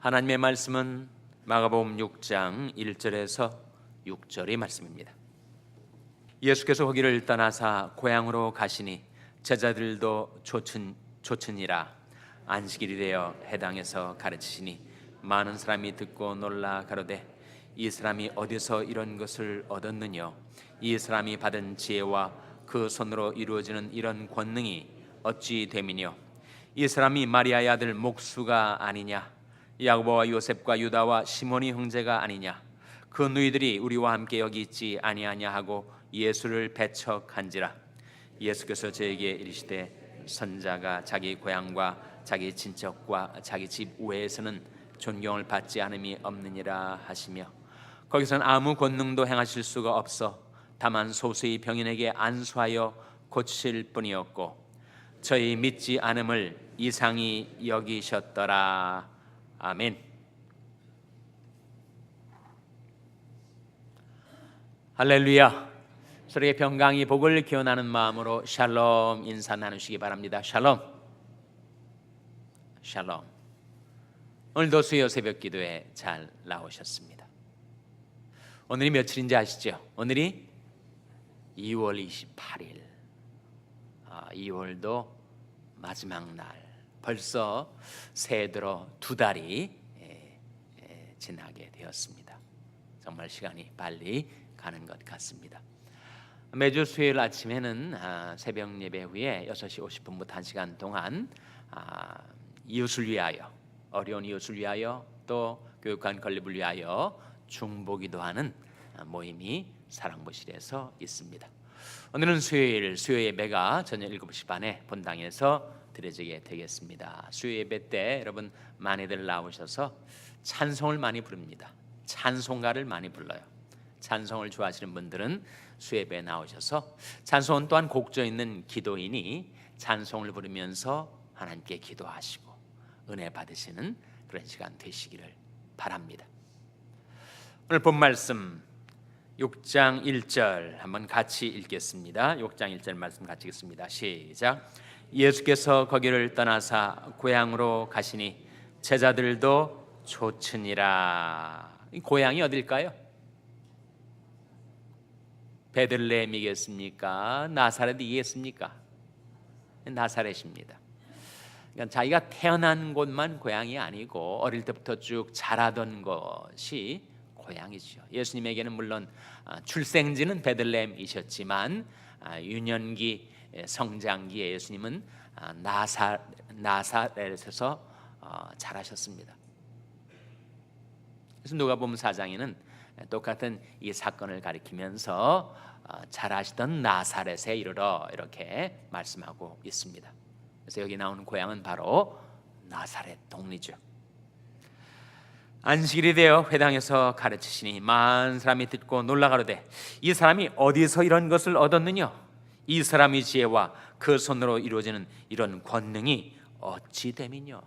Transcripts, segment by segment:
하나님의 말씀은 마가복음 6장 1절에서 6절의 말씀입니다. 예수께서 거기를 떠나사 고향으로 가시니 제자들도 조천이라 안식일이 되어 회당에서 가르치시니 많은 사람이 듣고 놀라 가로되 이 사람이 어디서 이런 것을 얻었느냐? 이 사람이 받은 지혜와 그 손으로 이루어지는 이런 권능이 어찌 됨이뇨? 이 사람이 마리아의 아들 목수가 아니냐? 야고보와 요셉과 유다와 시몬이 형제가 아니냐? 그 누이들이 우리와 함께 여기 있지 아니하냐 하고 예수를 배척한지라. 예수께서 저에게 이르시되 선자가 자기 고향과 자기 친척과 자기 집 외에서는 존경을 받지 않음이 없느니라 하시며, 거기서는 아무 권능도 행하실 수가 없어 다만 소수의 병인에게 안수하여 고치실 뿐이었고 저희 믿지 않음을 이상히 여기셨더라. 아멘. 할렐루야. 서로의 평강이 복을 기원하는 마음으로 샬롬 인사 나누시기 바랍니다. 샬롬. 샬롬. 오늘도 수요 새벽 기도에 잘 나오셨습니다. 오늘이 며칠인지 아시죠? 오늘이 2월 28일. 2월도 마지막 날. 벌써 새해 들어 2달이 지나게 되었습니다. 정말 시간이 빨리 가는 것 같습니다. 매주 수요일 아침에는 새벽 예배 후에 6시 50분부터 1시간 동안 이웃을 위하여, 어려운 이웃을 위하여, 또 교육관 건립을 위하여 중보기도 하는 모임이 사랑부실에서 있습니다. 오늘은 수요일 수요 예배가 저녁 7시 반에 본당에서 드려지게 되겠습니다. 수요 예배 때 여러분 많이들 나오셔서 찬송을 많이 부릅니다. 찬송가를 많이 불러요. 찬송을 좋아하시는 분들은 수요 예배에 나오셔서, 찬송은 또한 곡조 있는 기도인이 찬송을 부르면서 하나님께 기도하시고 은혜 받으시는 그런 시간 되시기를 바랍니다. 오늘 본 말씀 6장 1절 한번 같이 읽겠습니다. 6장 1절 말씀 같이 읽습니다. 시작. 예수께서 거기를 떠나사 고향으로 가시니 제자들도 조천이라. 고향이 어딜까요? 베들레헴이겠습니까? 나사렛이겠습니까? 나사렛입니다. 그러니까 자기가 태어난 곳만 고향이 아니고 어릴 때부터 쭉 자라던 것이 고향이죠. 예수님에게는 물론 출생지는 베들레헴이셨지만 유년기 성장기에 예수님은 나사렛에서 자라셨습니다. 그래서 누가복음 4장에는 똑같은 이 사건을 가리키면서 자라시던 나사렛에 이르러 이렇게 말씀하고 있습니다. 그래서 여기 나오는 고향은 바로 나사렛 동리죠. 안식일이 되어 회당에서 가르치시니 많은 사람이 듣고 놀라 가로되 이 사람이 어디서 이런 것을 얻었느냐? 이 사람의 지혜와 그 손으로 이루어지는 이런 권능이 어찌 됨이뇨?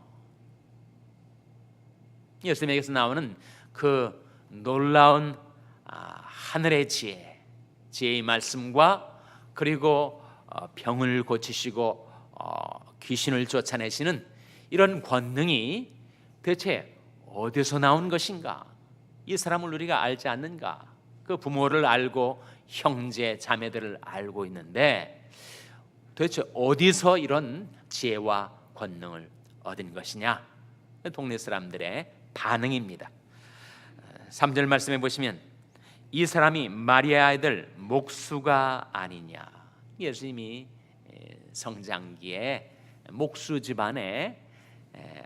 예수님에게서 나오는 그 놀라운 하늘의 지혜의 말씀과, 그리고 병을 고치시고 귀신을 쫓아내시는 이런 권능이 대체 어디서 나온 것인가? 이 사람을 우리가 알지 않는가? 그 부모를 알고 형제 자매들을 알고 있는데 도대체 어디서 이런 지혜와 권능을 얻은 것이냐? 동네 사람들의 반응입니다. 3절 말씀해 보시면 이 사람이 마리아의 아들 목수가 아니냐? 예수님이 성장기에 목수 집안에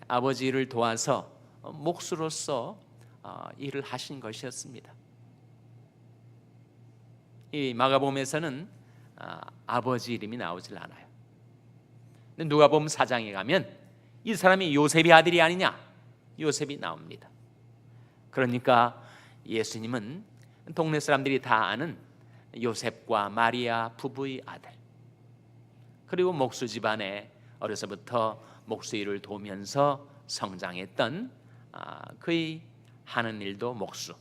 아버지 일을 도와서 목수로서 일을 하신 것이었습니다. 이 마가복음에서는 아버지 이름이 나오질 않아요. 근데 누가복음 4장에 가면 이 사람이 요셉의 아들이 아니냐? 요셉이 나옵니다. 그러니까 예수님은 동네 사람들이 다 아는 요셉과 마리아 부부의 아들, 그리고 목수 집안에 어려서부터 목수 일을 도우면서 성장했던 그의 하는 일도 목수.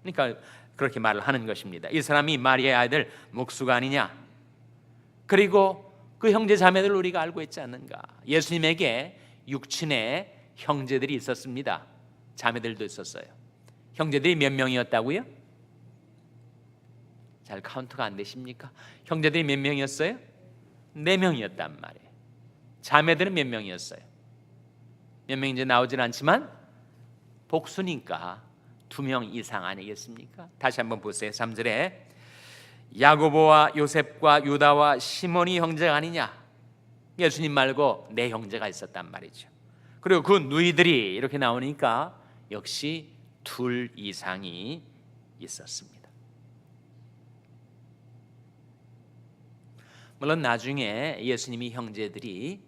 그러니까 그렇게 말을 하는 것입니다. 이 사람이 마리아의 아들 목수가 아니냐? 그리고 그 형제 자매들 우리가 알고 있지 않는가? 예수님에게 육친의 형제들이 있었습니다. 자매들도 있었어요. 형제들이 몇 명이었다고요? 잘 카운트가 안 되십니까? 형제들이 몇 명이었어요? 4명이었단 말이에요. 자매들은 몇 명이었어요? 몇 명인지 나오진 않지만 복수니까 2명 이상 아니겠습니까? 다시 한번 보세요. 3절에 야고보와 요셉과 유다와 시몬이 형제가 아니냐? 예수님 말고 내 형제가 있었단 말이죠. 그리고 그 누이들이 이렇게 나오니까 역시 2 이상이 있었습니다. 물론 나중에 예수님이 형제들이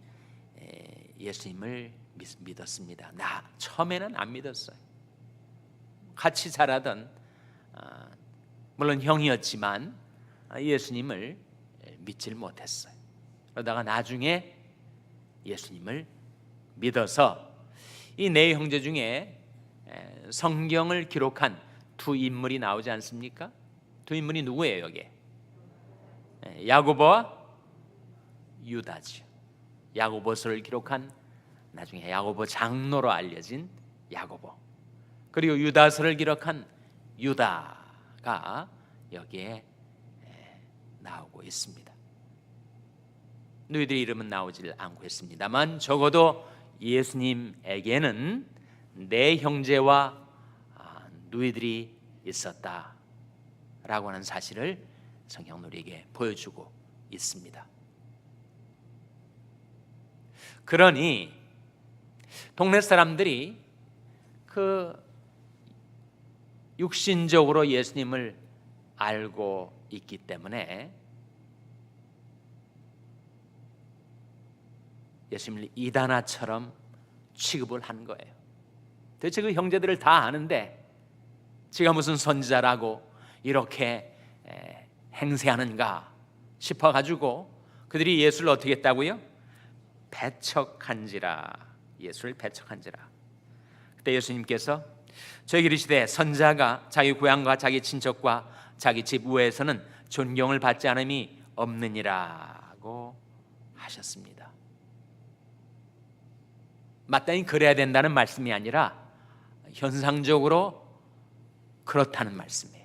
예수님을 믿었습니다. 처음에는 안 믿었어요. 같이 자라던 물론 형이었지만 예수님을 믿질 못했어요. 그러다가 나중에 예수님을 믿어서 이 네 형제 중에 성경을 기록한 2 인물이 나오지 않습니까? 2 인물이 누구예요? 여기 야고보와 유다죠. 야고보서를 기록한 나중에 야고보 장로로 알려진 야고보, 그리고 유다서를 기록한 유다가 여기에 나오고 있습니다. 너희들 이름은 나오질 않고 있습니다만 적어도 예수님에게는 내 형제와 누이들이 있었다라고 하는 사실을 성경 우리에게 보여주고 있습니다. 그러니 동네 사람들이 그 육신적으로 예수님을 알고 있기 때문에 예수님을 이단아처럼 취급을 한 거예요. 도대체 그 형제들을 다 아는데 지가 무슨 선지자라고 이렇게 행세하는가 싶어가지고 그들이 예수를 어떻게 했다고요? 배척한지라. 예수를 배척한지라. 그때 예수님께서 저에게 이르시되 선지자가 자기 고향과 자기 친척과 자기 집 우에서는 존경을 받지 않음이 없느니라고 하셨습니다. 마땅히 그래야 된다는 말씀이 아니라 현상적으로 그렇다는 말씀이에요.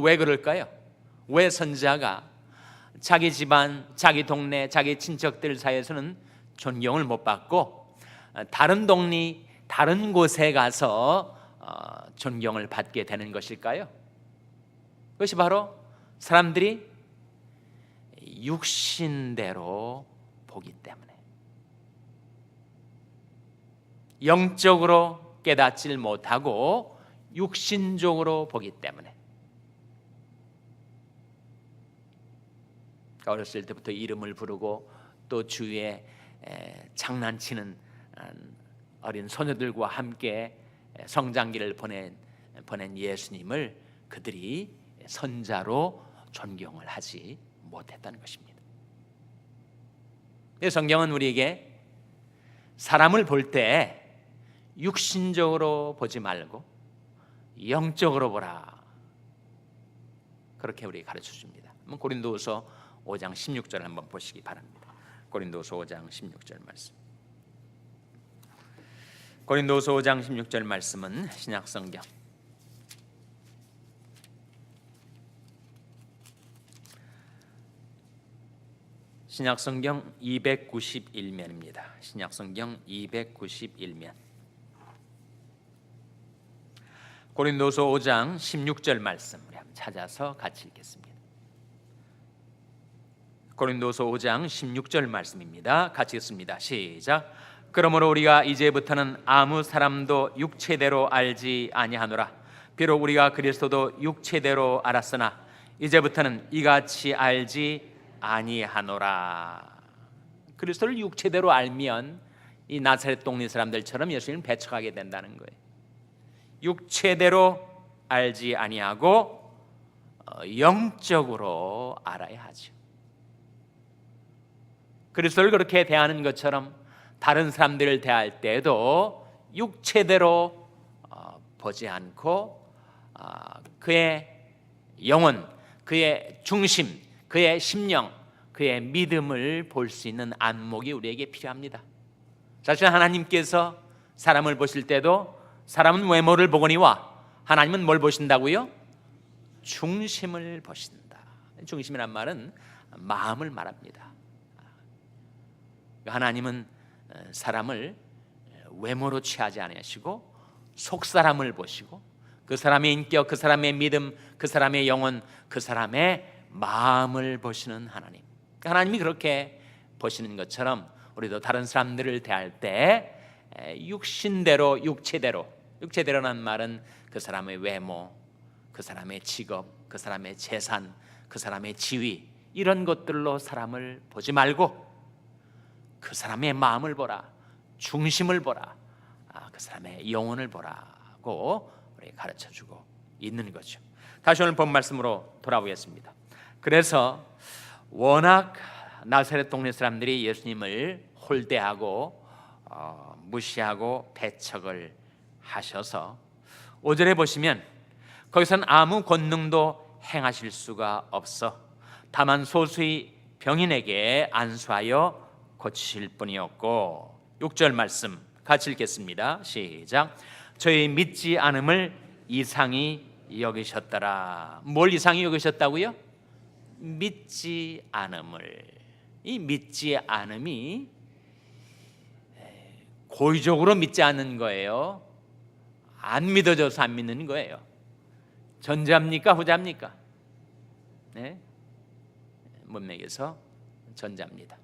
왜 그럴까요? 왜 선지자가 자기 집안, 자기 동네, 자기 친척들 사이에서는 존경을 못 받고 다른 동네, 다른 곳에 가서 존경을 받게 되는 것일까요? 그것이 바로 사람들이 육신대로 보기 때문에, 영적으로 깨닫질 못하고 육신적으로 보기 때문에. 어렸을 때부터 이름을 부르고 또 주위에 장난치는 어린 소녀들과 함께 성장기를 보낸 예수님을 그들이 선자로 존경을 하지 못했다는 것입니다. 성경은 우리에게 사람을 볼 때 육신적으로 보지 말고 영적으로 보라, 그렇게 우리에게 가르쳐 줍니다. 고린도후서 5장 16절 한번 보시기 바랍니다. 고린도후서 5장 16절 말씀. 고린도후서 5장 16절 말씀은 신약성경 신약성경 291면입니다. 신약성경 291면. 고린도서 5장 16절 말씀 우리 한번 찾아서 같이 읽겠습니다. 고린도서 5장 16절 말씀입니다. 같이 읽습니다. 시작. 그러므로 우리가 이제부터는 아무 사람도 육체대로 알지 아니하노라. 비록 우리가 그리스도도 육체대로 알았으나 이제부터는 이같이 알지 아니하노라. 그리스도를 육체대로 알면 이 나사렛 동네 사람들처럼 예수님을 배척하게 된다는 거예요. 육체대로 알지 아니하고 영적으로 알아야 하죠. 그리스도를 그렇게 대하는 것처럼 다른 사람들을 대할 때도 육체대로 보지 않고 그의 영혼, 그의 중심, 그의 심령, 그의 믿음을 볼 수 있는 안목이 우리에게 필요합니다. 사실 하나님께서 사람을 보실 때도 사람은 외모를 보거니와 하나님은 뭘 보신다고요? 중심을 보신다. 중심이란 말은 마음을 말합니다. 하나님은 사람을 외모로 취하지 아니하시고 속 사람을 보시고 그 사람의 인격, 그 사람의 믿음, 그 사람의 영혼, 그 사람의 마음을 보시는 하나님. 하나님이 그렇게 보시는 것처럼 우리도 다른 사람들을 대할 때 육신대로, 육체대로라는 말은 그 사람의 외모, 그 사람의 직업, 그 사람의 재산, 그 사람의 지위, 이런 것들로 사람을 보지 말고 그 사람의 마음을 보라, 중심을 보라, 그 사람의 영혼을 보라고 우리 가르쳐주고 있는 거죠. 다시 오늘 본 말씀으로 돌아오겠습니다. 그래서 워낙 나사렛 동네 사람들이 예수님을 홀대하고 무시하고 배척을 하셔서 5절에 보시면 거기서는 아무 권능도 행하실 수가 없어 다만 소수의 병인에게 안수하여 고치실 뿐이었고, 6절 말씀 같이 읽겠습니다. 시작. 저희 믿지 않음을 이상히 여기셨더라. 뭘 이상히 여기셨다고요? 믿지 않음을. 이 믿지 않음이 고의적으로 믿지 않는 거예요? 안 믿어져서 안 믿는 거예요? 전자입니까? 후자입니까? 네? 문맥에서 전자입니다.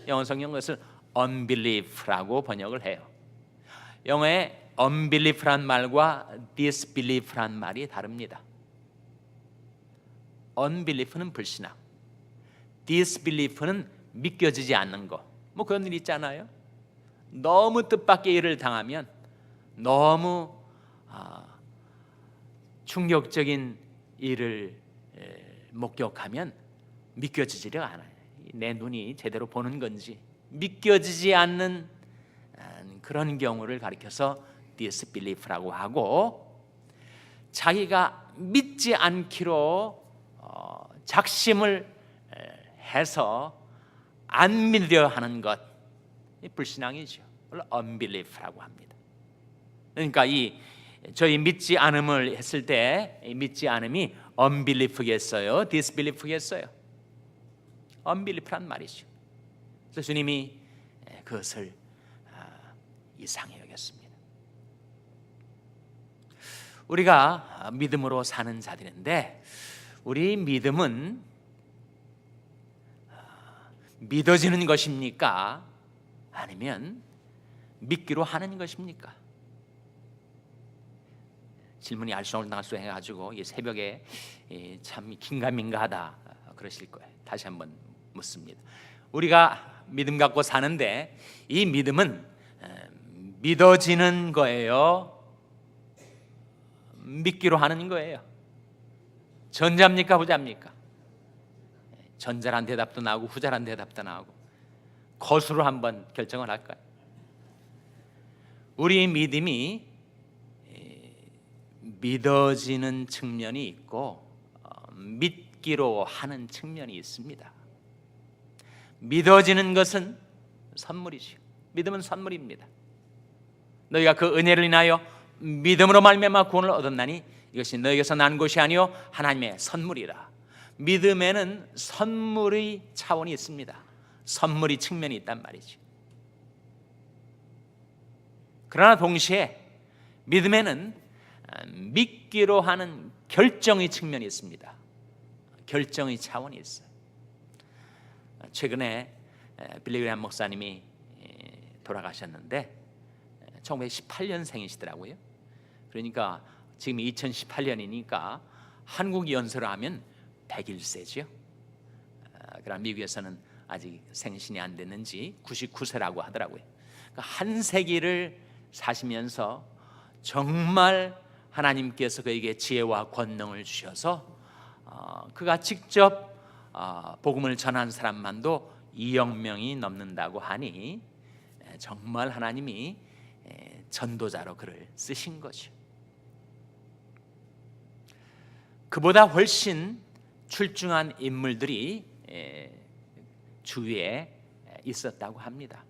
영어 성경 것을 unbelief라고 번역을 해요. 영어의 unbelief란 말과 disbelief란 말이 다릅니다. unbelief는 불신앙, disbelief는 믿겨지지 않는 거. 뭐 그런 일 있잖아요. 너무 뜻밖의 일을 당하면, 너무 충격적인 일을 목격하면 믿겨지지가 않아요. 내 눈이 제대로 보는 건지 믿겨지지 않는 그런 경우를 가리켜서 disbelief라고 하고, 자기가 믿지 않기로 작심을 해서 안 믿으려 하는 것, 불신앙이죠. unbelief라고 합니다. 그러니까 저희 믿지 않음을 했을 때 믿지 않음이 unbelief겠어요? disbelief겠어요? unbelief란 말이죠. 그래서 주님이 그것을 이상히 여겼습니다. 우리가 믿음으로 사는 자들인데, 우리 믿음은 믿어지는 것입니까? 아니면 믿기로 하는 것입니까? 질문이 알쏭달쏭 해가지고 이 새벽에 참 긴가민가하다 그러실 거예요. 다시 한번 묻습니다. 우리가 믿음 갖고 사는데 이 믿음은 믿어지는 거예요? 믿기로 하는 거예요? 전자입니까? 후자입니까? 전자란 대답도 나오고 후자란 대답도 나오고, 것으로 한번 결정을 할까요? 우리 믿음이 믿어지는 측면이 있고 믿기로 하는 측면이 있습니다. 믿어지는 것은 선물이죠. 믿음은 선물입니다. 너희가 그 은혜를 인하여 믿음으로 말미암아 구원을 얻었나니 이것이 너희에게서 난 것이 아니요 하나님의 선물이라. 믿음에는 선물의 차원이 있습니다. 선물의 측면이 있단 말이죠. 그러나 동시에 믿음에는 믿기로 하는 결정의 측면이 있습니다. 결정의 차원이 있어요. 최근에 빌리 그레이엄 목사님이 돌아가셨는데 1918년생이시더라고요. 그러니까 지금 2018년이니까 한국 연세로 하면 101세죠. 그러나 미국에서는 아직 생신이 안 됐는지 99세라고 하더라고요. 그러니까 한 세기를 사시면서 정말 하나님께서 그에게 지혜와 권능을 주셔서 그가 직접 복음을 전한 사람만도 2억 명이 넘는다고 하니 정말 하나님이 전도자로 그를 쓰신 거죠. 그보다 훨씬 출중한 인물들이 주위에 있었다고 합니다.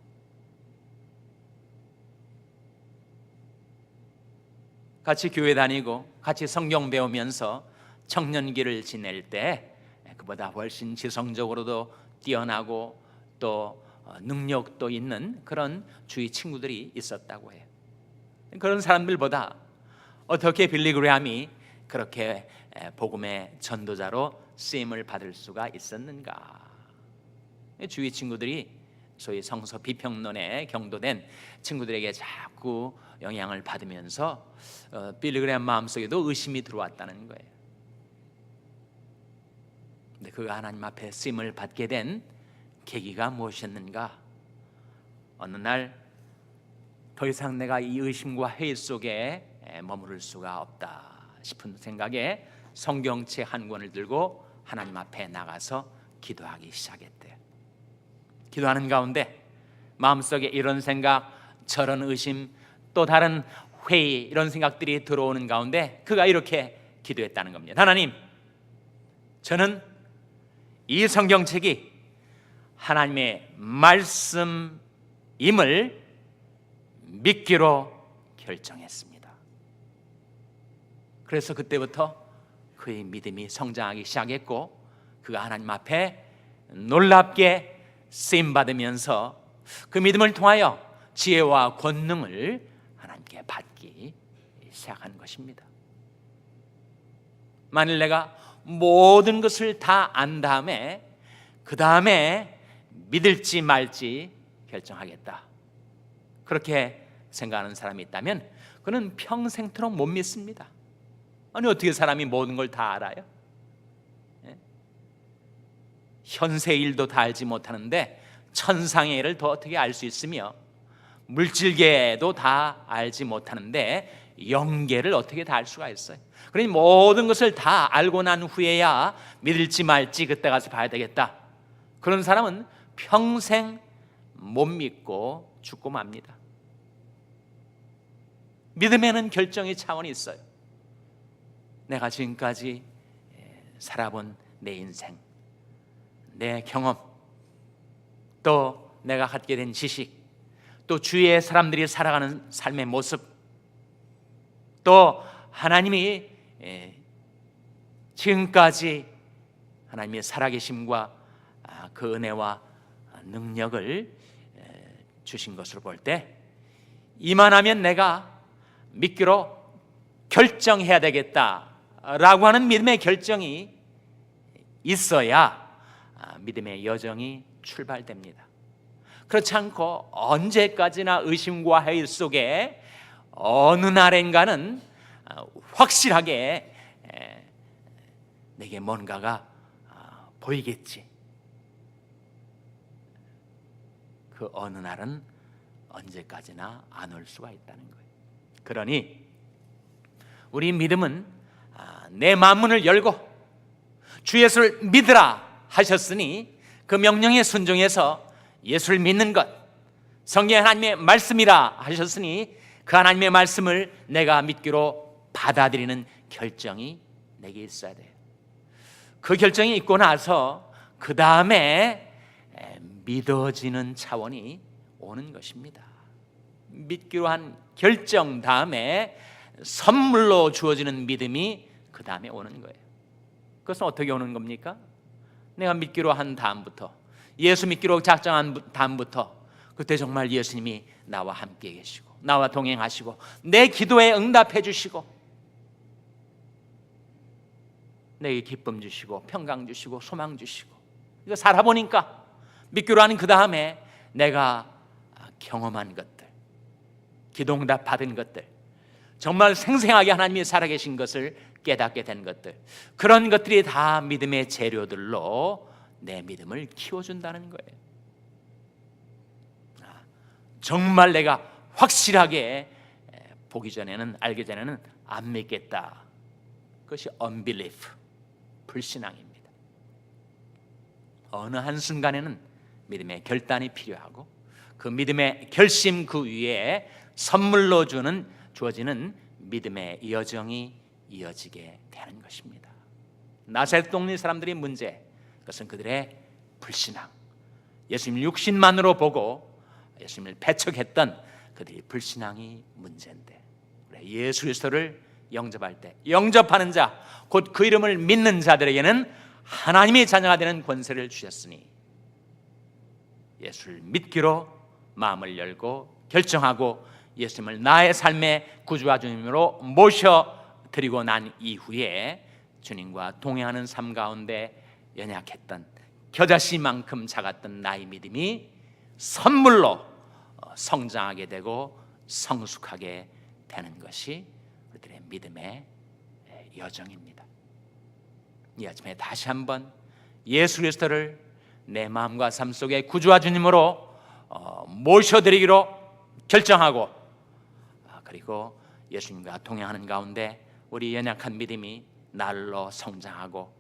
같이 교회 다니고 같이 성경 배우면서 청년기를 지낼 때 그보다 훨씬 지성적으로도 뛰어나고 또 능력도 있는 그런 주위 친구들이 있었다고 해요. 그런 사람들보다 어떻게 빌리 그레함이 그렇게 복음의 전도자로 쓰임을 받을 수가 있었는가? 주위 친구들이 소위 성서 비평론에 경도된 친구들에게 자꾸 영향을 받으면서 빌리 그레함 마음속에도 의심이 들어왔다는 거예요. 근데 그가 하나님 앞에 쓰임을 받게 된 계기가 무엇이었는가? 어느 날 더 이상 내가 이 의심과 회의 속에 머무를 수가 없다 싶은 생각에 성경책 한 권을 들고 하나님 앞에 나가서 기도하기 시작했대요. 기도하는 가운데 마음속에 이런 생각, 저런 의심, 또 다른 회의, 이런 생각들이 들어오는 가운데 그가 이렇게 기도했다는 겁니다. 하나님, 저는 이 성경책이 하나님의 말씀임을 믿기로 결정했습니다. 그래서 그때부터 그의 믿음이 성장하기 시작했고 그가 하나님 앞에 놀랍게 쓰임받으면서 그 믿음을 통하여 지혜와 권능을 하나님께 받기 시작한 것입니다. 만일 내가 모든 것을 다 안 다음에 그 다음에 믿을지 말지 결정하겠다, 그렇게 생각하는 사람이 있다면 그는 평생토록 못 믿습니다. 아니 어떻게 사람이 모든 걸 다 알아요? 현세 일도 다 알지 못하는데 천상의 일을 더 어떻게 알 수 있으며 물질계도 다 알지 못하는데 영계를 어떻게 다 알 수가 있어요? 그러니 모든 것을 다 알고 난 후에야 믿을지 말지 그때 가서 봐야 되겠다. 그런 사람은 평생 못 믿고 죽고 맙니다. 믿음에는 결정의 차원이 있어요. 내가 지금까지 살아본 내 인생, 내 경험, 또 내가 갖게 된 지식, 또 주위의 사람들이 살아가는 삶의 모습, 또 하나님이 지금까지 하나님의 살아계심과 그 은혜와 능력을 주신 것으로 볼 때 이만하면 내가 믿기로 결정해야 되겠다라고 하는 믿음의 결정이 있어야 믿음의 여정이 출발됩니다. 그렇지 않고 언제까지나 의심과 회의 속에 어느 날엔가는 확실하게 내게 뭔가가 보이겠지. 그 어느 날은 언제까지나 안 올 수가 있다는 거예요. 그러니 우리 믿음은 내 마음문을 열고 주 예수를 믿으라 하셨으니 그 명령에 순종해서 예수를 믿는 것, 성경의 하나님의 말씀이라 하셨으니 그 하나님의 말씀을 내가 믿기로 받아들이는 결정이 내게 있어야 돼요. 그 결정이 있고 나서 그 다음에 믿어지는 차원이 오는 것입니다. 믿기로 한 결정 다음에 선물로 주어지는 믿음이 그 다음에 오는 거예요. 그것은 어떻게 오는 겁니까? 내가 믿기로 한 다음부터, 예수 믿기로 작정한 다음부터 그때 정말 예수님이 나와 함께 계시고 나와 동행하시고 내 기도에 응답해 주시고 내게 기쁨 주시고 평강 주시고 소망 주시고, 이거 살아보니까 믿기로 하는 그 다음에 내가 경험한 것들, 기도응답 받은 것들, 정말 생생하게 하나님이 살아계신 것을 깨닫게 된 것들, 그런 것들이 다 믿음의 재료들로 내 믿음을 키워준다는 거예요. 정말 내가 확실하게 보기 전에는, 알기 전에는 안 믿겠다. 그것이 unbelief, 불신앙입니다. 어느 한순간에는 믿음의 결단이 필요하고 그 믿음의 결심 그 위에 선물로 주어지는 믿음의 여정이 이어지게 되는 것입니다. 나사렛 동네 사람들의 문제, 그것은 그들의 불신앙, 예수님 육신만으로 보고 예수님을 배척했던 그들의 불신앙이 문제인데, 예수 그리스도를 영접할 때, 영접하는 자, 곧 그 이름을 믿는 자들에게는 하나님의 자녀가 되는 권세를 주셨으니 예수를 믿기로 마음을 열고 결정하고 예수님을 나의 삶의 구주와 주님으로 모셔드리고 난 이후에 주님과 동행하는 삶 가운데 연약했던, 겨자씨만큼 작았던 나의 믿음이 선물로 성장하게 되고 성숙하게 되는 것이 우리들의 믿음의 여정입니다. 이 아침에 다시 한번 예수 그리스도를 내 마음과 삶 속에 구주와 주님으로 모셔드리기로 결정하고, 그리고 예수님과 동행하는 가운데 우리 연약한 믿음이 날로 성장하고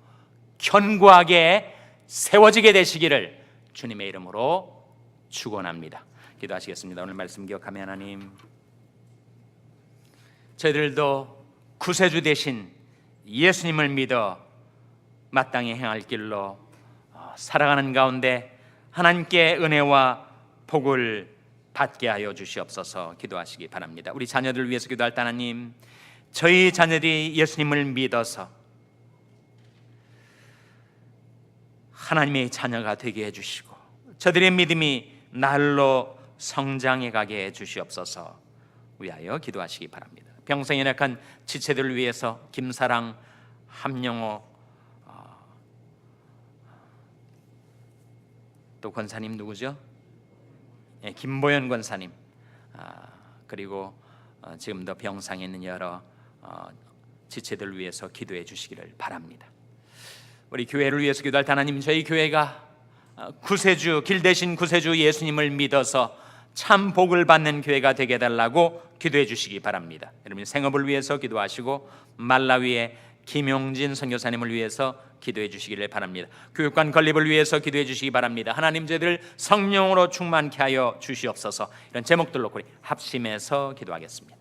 견고하게 세워지게 되시기를 주님의 이름으로 축원합니다. 기도하시겠습니다. 오늘 말씀 기억하며 하나님, 저희들도 구세주 되신 예수님을 믿어 마땅히 행할 길로 살아가는 가운데 하나님께 은혜와 복을 받게 하여 주시옵소서. 기도하시기 바랍니다. 우리 자녀들을 위해서 기도할 때 하나님, 저희 자녀들이 예수님을 믿어서 하나님의 자녀가 되게 해주시고 저들의 믿음이 날로 성장해 가게 해주시옵소서 위하여 기도하시기 바랍니다. 평생 연약한 지체들을 위해서 김사랑, 함영호, 또 권사님 누구죠? 김보연 권사님, 그리고 지금도 병상에 있는 여러 지체들을 위해서 기도해 주시기를 바랍니다. 우리 교회를 위해서 기도할 때 하나님, 저희 교회가 구세주, 길 대신 구세주 예수님을 믿어서 참 복을 받는 교회가 되게 해달라고 기도해 주시기 바랍니다. 여러분 생업을 위해서 기도하시고 말라위의 김용진 선교사님을 위해서 기도해 주시기를 바랍니다. 교육관 건립을 위해서 기도해 주시기 바랍니다. 하나님, 저희들 성령으로 충만케 하여 주시옵소서. 이런 제목들로 우리 합심해서 기도하겠습니다.